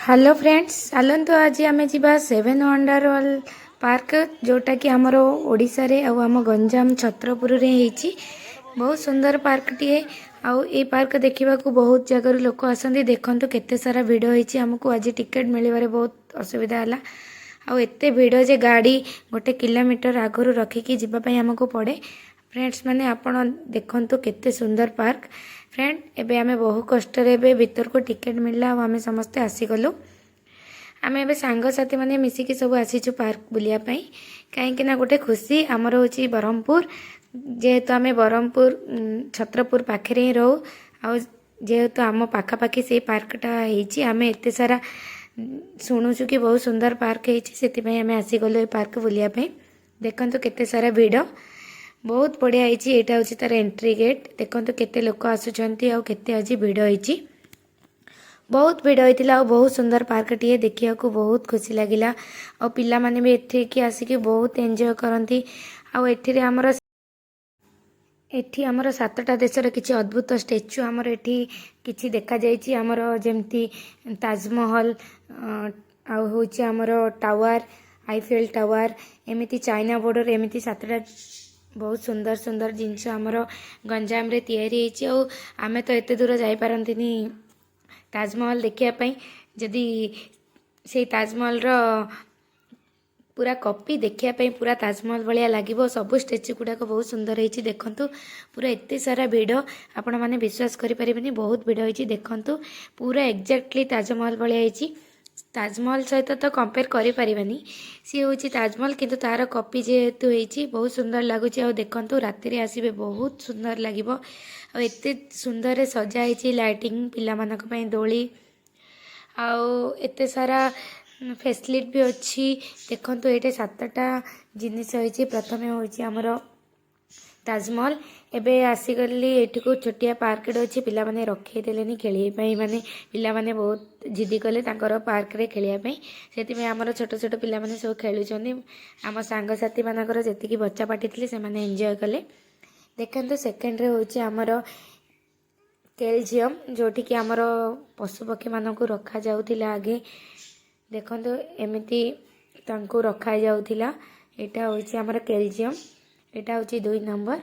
Hello friends चलतु आज आम जा सेवेन वंडर वर्ल्ड पार्क जोटा कि आमर ओडिशा रे आम गंजाम छत्रपुर रे होईची। बहुत सुंदर पार्क टीए आउ ए पार्क देखा बहुत जगार लोक आसती देखते केते सारा भिड़ होईची। हमको आज टिकेट मिलवारे बहुत असुविधा है। आउ एते भिड़ जे गाड़ी गोटे किलोमीटर आगु रखिकी जीवाई आमको पड़े। फ्रेंड्स माने आपण देखंतु केते सुंदर पार्क। फ्रेंड एबे आमे बहु कष्ट रे भीतर को टिकेट मिलला आमे समस्ते आसीगलु। आमे एबे सांग साथी माने मिसिकी सब आसीछु पार्क बुलिया पई काहेकि ना गोटे खुशी आमर होची ब्रह्मपुर जेहेतु आमे ब्रह्मपुर छत्रपुर पाखे ही रहू। आ जेहेतु आम पाखापाखि से पार्कटा होईची आमे एते सारा शुणुचु कि बहुत सुंदर पार्क होईची सेति आमे आसीगलु ए पार्क बुलिया पई। देखंतु केते सारा भिड़ बहुत बढ़िया होईची। एटा होची तार एंट्री गेट देखंतु केते लोक आसुचंती आ केते आज भिड़ होईची। बहुत भिड़ होइतिला आ बहुत सुंदर पार्क टीए देखिया को बहुत खुशी लागिला। आ पिला माने भी एठी की आसिकी बहुत एंजॉय करंती। आ एठी रे हमर सातटा देशर किछि अद्भुत स्टैच्यू हमर एठी किछि देखा जायछि। हमर जेमती ताजमहल आ होछि हमर टावर आईफेल टावर एमिति चाइना बॉर्डर एमिति सातटा बहुत सुंदर सुंदर जिनस आमर गंजाम रे तैयारी होईछि। आ आमे तो एते दूर जाई पारंतिनी ताजमहल देखिया जदि से ताजमहल रो पूरा कॉपी देखिया पूरा ताजमहल भाया लगे। सबू स्टेच्यू गुड़ाक बहुत सुंदर होईछि। देखंतु पूरा एते सारा भिड़ आपण माने विश्वास करि परिबेनी बहुत भिड़ होईछि। देखंतु पूरा एक्जाक्टली ताजमहल भाया होईछि। ताजमहल सहित तो कंपेयर करि परिबानी सी होछि ताजमहल किंतु तार कॉपी जेहेतु होईछि बहुत सुंदर लागुछि। आ देखंतु राति रे आसीबे बहुत सुंदर लागिबो। आ एते सुंदर रे सजा होईछि लाइटिंग पिला मानक पई दोली आ एते सारा फैसिलिटी भी अच्छी। देखंतु एटे सातटा जिनिस होईछि। प्रथमे होईछि हमर ताजमहल एबे आसीगली एठी को छोटिया पार्क अच्छी पिला माने रखे देलेनी खेलिया पई माने पिला माने बहुत जिद्दी कले तांकर पार्क रे खेलिया पई सेति में हमर छोट छोट पिला माने सब खेलुचंदी। आम सांग साथी मानकर जेतिकी बच्चा पाटी थिले से माने एन्जॉय कले। देखंतु सेकेंड रे होईछि हमर केल्जियम जोठी कि हमर पशु पक्षी मानक रखा जाउतिला आगे। देखंतु एमिति तांको रखा जाउतिला। एटा होईछि हमर केल्जियम एटा होची 2 नंबर।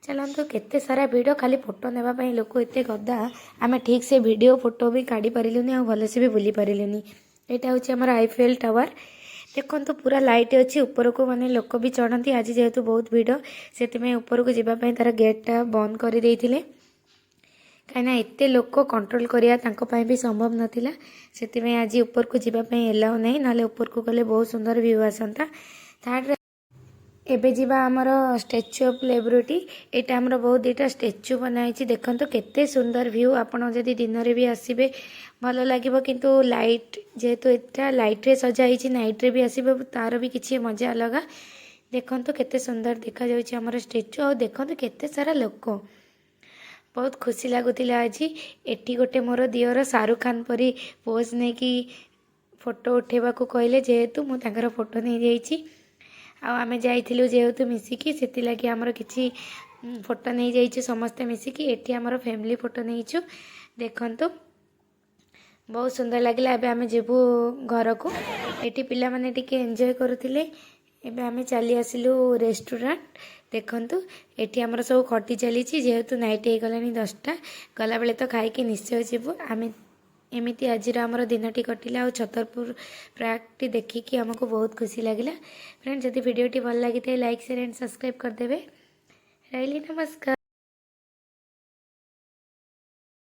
चलतु केते सारा भिडियो खाली फोटो नेबा पई लोक एते गदा आमे ठीक से वीडियो फोटो भी काढ़ी परिलुनी आ भले से भी बुली परिलुनी। एटा होची हमर आईफेल टावर देखंतु पूरा लाइट अच्छी ऊपर को माने लोक भी चढ़ती। आज जेहेतु बहुत भिड़ सेति में ऊपर को जिबा पई तार गेटटा बंद कर देइथिले कहीं एते लोक कंट्रोल करिया तांको पई भी संभव नथिला सेति में आज ऊपर को जिबा पई एलाउ नै नाले ऊपर को गले बहुत सुंदर व्यू आसंता। थर्ड एबे जीवा आमर स्टैच्यू ऑफ लिबर्टी एटा हमर बहुत दुटा स्टैच्यू बनाई। देखंतु केते सुंदर व्यू आपण जदि दिन रे भी आसीबे भल लागिबो किंतु लाइट जेहेतु एटा लाइट रे सजा हिची नाइट रे भी आसीबे तार भी किछि मजा अलगा। देखंतु केते सुंदर देखा जाउछि हमर स्टैच्यू। आ देखंतु केते सारा लोक बहुत खुशी लगुला। आज एटी गोटे मोर दियर शाहरुख खान परी पोज नहीं कि फोटो उठेबा को कहले जेहेतु मु तांकर फोटो नहीं जाइछि। आमे जाइथिलु जेहेतु मिसिकी सेति लागि हमर किछि फोटो नहीं जाइछु समस्ते मिसिकी एटी हमर फैमिली फोटो नहींछु। देखंतु बहुत सुंदर लागिला। एबे आमे जेबु घर को एटी पिला माने टिके एन्जॉय करुथिले। एबे आमे चली आसिलु रेस्टोरेंट। देखंतु एटी हमर सब खटी चली जेहेतु नाइट हो गलानी 10टा गला बेले तो खाई कि निश्चय जीवु आमे एमिति आज आमर दिनटी कटिला। और छतरपुर पार्क देखिकी हमको बहुत खुशी लगिला। फ्रेंड्स जदि वीडियोटी भल लगी लाइक शेयर एंड सब्सक्राइब करदेवे। रही नमस्कार।